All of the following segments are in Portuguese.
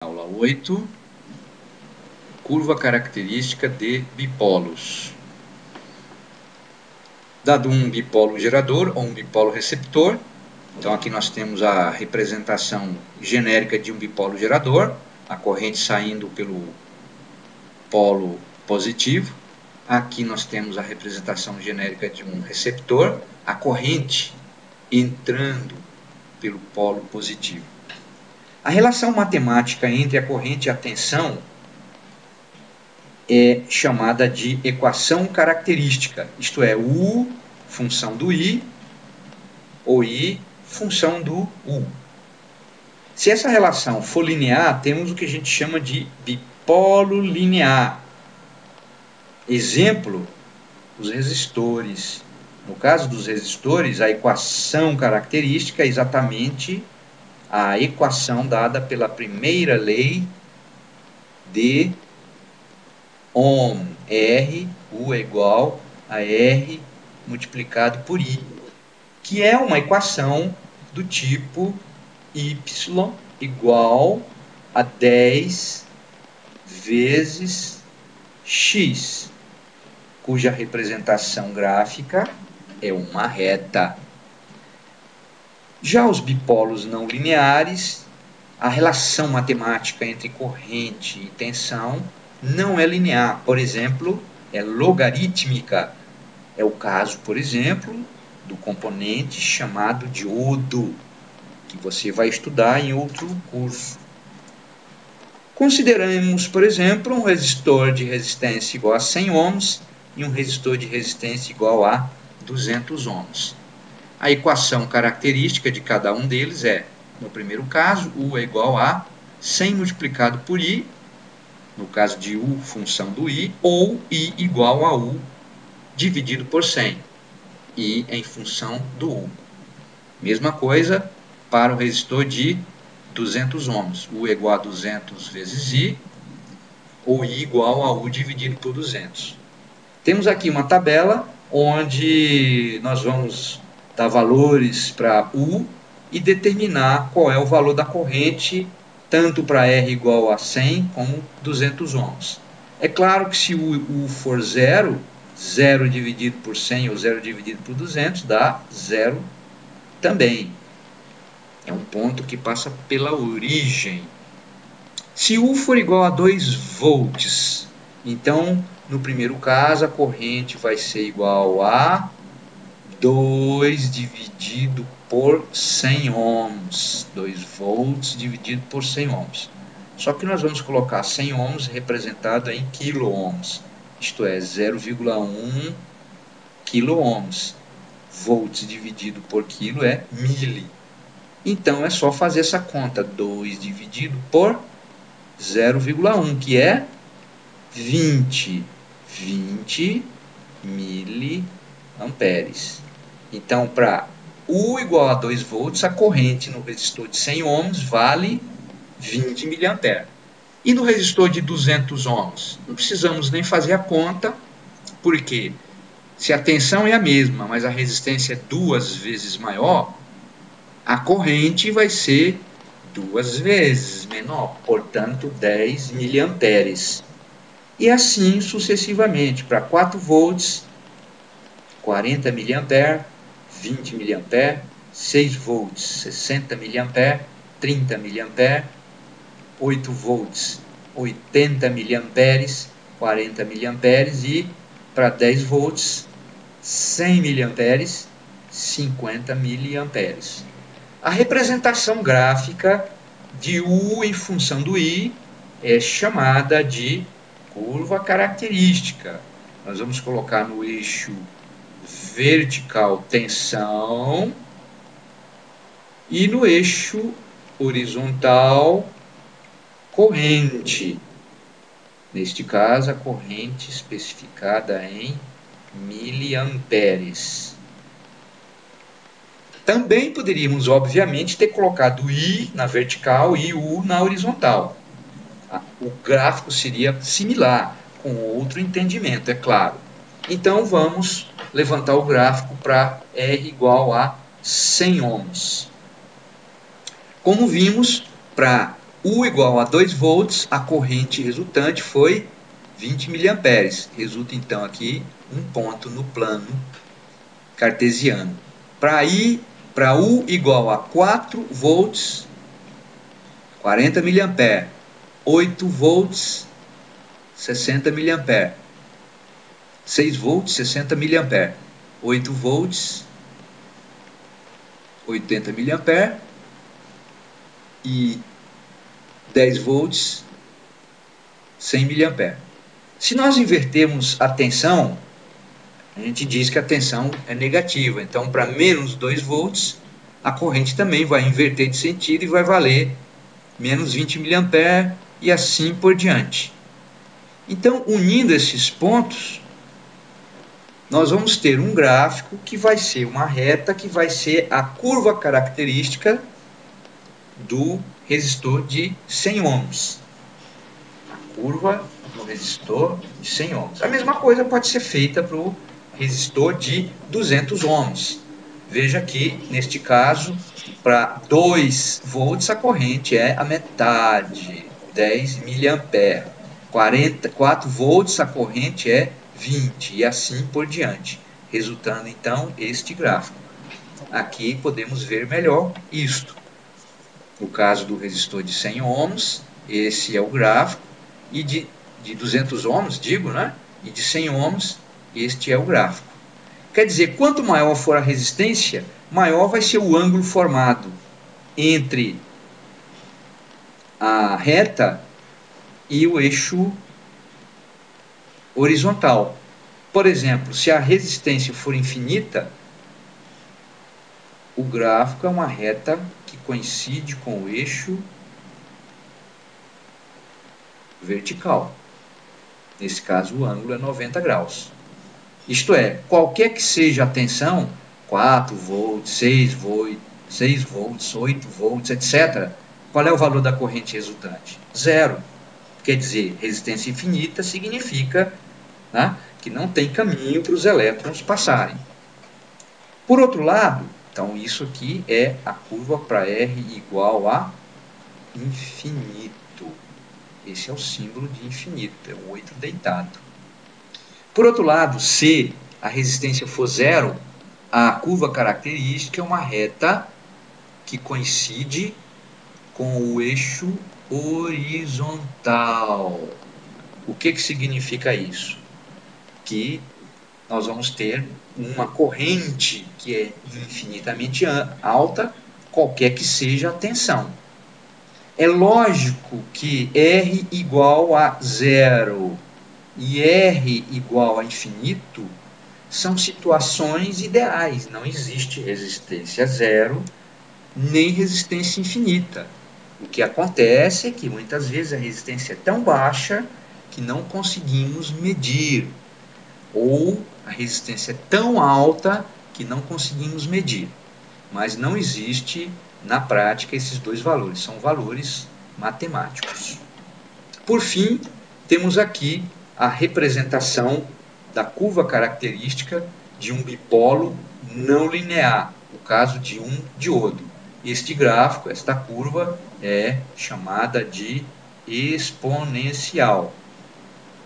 Aula 8, curva característica de bipolos. Dado um bipolo gerador ou um bipolo receptor, então aqui nós temos a representação genérica de um bipolo gerador, a corrente saindo pelo polo positivo. Aqui nós temos a representação genérica de um receptor, a corrente entrando pelo polo positivo. A relação matemática entre a corrente e a tensão é chamada de equação característica, isto é, U função do I, ou I função do U. Se essa relação for linear, temos o que a gente chama de bipolo linear. Exemplo, os resistores. No caso dos resistores, a equação característica é exatamente a equação dada pela primeira lei de Ohm, R, U é igual a R multiplicado por I, que é uma equação do tipo Y igual a 10 vezes X, cuja representação gráfica é uma reta. Já os bipolos não lineares, a relação matemática entre corrente e tensão não é linear, por exemplo, é logarítmica. É o caso, por exemplo, do componente chamado diodo, que você vai estudar em outro curso. Consideramos, por exemplo, um resistor de resistência igual a 100 ohms e um resistor de resistência igual a 200 ohms. A equação característica de cada um deles é, no primeiro caso, U é igual a 100 multiplicado por I, no caso de U, função do I, ou I igual a U dividido por 100, I em função do U. Mesma coisa para o resistor de 200 ohms, U é igual a 200 vezes I, ou I igual a U dividido por 200. Temos aqui uma tabela onde nós vamos dar valores para U e determinar qual é o valor da corrente, tanto para R igual a 100 como 200 ohms. É claro que se o U for 0, 0 dividido por 100 ou 0 dividido por 200 dá 0 também. É um ponto que passa pela origem. Se U for igual a 2 volts, então, no primeiro caso, a corrente vai ser igual a 2 dividido por 100 ohms. 2 volts dividido por 100 ohms. Só que nós vamos colocar 100 ohms representado em quilo-ohms. Isto é, 0,1 quilo-ohms. Volts dividido por quilo é mili. Então, é só fazer essa conta. 2 dividido por 0,1, que é 20 miliamperes. Então, para U igual a 2 volts, a corrente no resistor de 100 ohms vale 20 miliamperes. E no resistor de 200 ohms? Não precisamos nem fazer a conta, porque se a tensão é a mesma, mas a resistência é 2 vezes maior, a corrente vai ser 2 vezes menor, portanto 10 miliamperes. E assim sucessivamente, para 4 volts, 40 miliamperes, 20 miliamperes, 6 volts, 60 miliamperes, 30 miliamperes, 8 volts, 80 miliamperes, 40 miliamperes e para 10 volts, 100 miliamperes, 50 miliamperes. A representação gráfica de U em função do I é chamada de curva característica. Nós vamos colocar no eixo vertical tensão e no eixo horizontal corrente. Neste caso, a corrente especificada em miliamperes. Também poderíamos, obviamente, ter colocado I na vertical e U na horizontal. O gráfico seria similar, com outro entendimento, é claro. Então, vamos levantar o gráfico para R igual a 100 ohms. Como vimos, para U igual a 2 volts, a corrente resultante foi 20 miliamperes. Resulta então aqui um ponto no plano cartesiano. Para U igual a 4 volts, 40 miliamperes. 8 volts, 60 miliamperes. 6 volts, 60 miliamperes. 8 volts, 80 miliamperes. E 10 volts, 100 miliamperes. Se nós invertermos a tensão, a gente diz que a tensão é negativa. Então, para menos 2 volts, a corrente também vai inverter de sentido e vai valer menos 20 miliamperes e assim por diante. Então, unindo esses pontos, nós vamos ter um gráfico que vai ser uma reta, que vai ser a curva característica do resistor de 100 ohms. A curva do resistor de 100 ohms. A mesma coisa pode ser feita para o resistor de 200 ohms. Veja que, neste caso, para 2 volts a corrente é a metade, 10 miliamperes. 4 volts a corrente é 20 e assim por diante, resultando então este gráfico. Aqui podemos ver melhor isto. No caso do resistor de 100 ohms, esse é o gráfico, e de 200 ohms, digo, né? E de 100 ohms, este é o gráfico. Quer dizer, quanto maior for a resistência, maior vai ser o ângulo formado entre a reta e o eixo horizontal. Por exemplo, se a resistência for infinita, o gráfico é uma reta que coincide com o eixo vertical. Nesse caso, o ângulo é 90 graus. Isto é, qualquer que seja a tensão, 4 volts, 6 volts, 8 volts, etc., qual é o valor da corrente resultante? Zero. Quer dizer, resistência infinita significa, né, que não tem caminho para os elétrons passarem. Por outro lado, então isso aqui é a curva para R igual a infinito. Esse é o símbolo de infinito, é o 8 deitado. Por outro lado, se a resistência for zero, a curva característica é uma reta que coincide com o eixo horizontal. O que significa isso? Que nós vamos ter uma corrente que é infinitamente alta, qualquer que seja a tensão. É lógico que R igual a zero e R igual a infinito são situações ideais. Não existe resistência zero nem resistência infinita. O que acontece é que muitas vezes a resistência é tão baixa que não conseguimos medir, ou a resistência é tão alta que não conseguimos medir. Mas não existe na prática esses dois valores, são valores matemáticos. Por fim, temos aqui a representação da curva característica de um bipolo não linear, o caso de um diodo. Este gráfico, esta curva, é chamada de exponencial.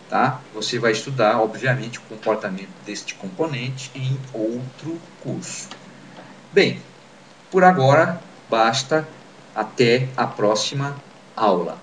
Tá? Você vai estudar, obviamente, o comportamento deste componente em outro curso. Bem, por agora, basta. Até a próxima aula.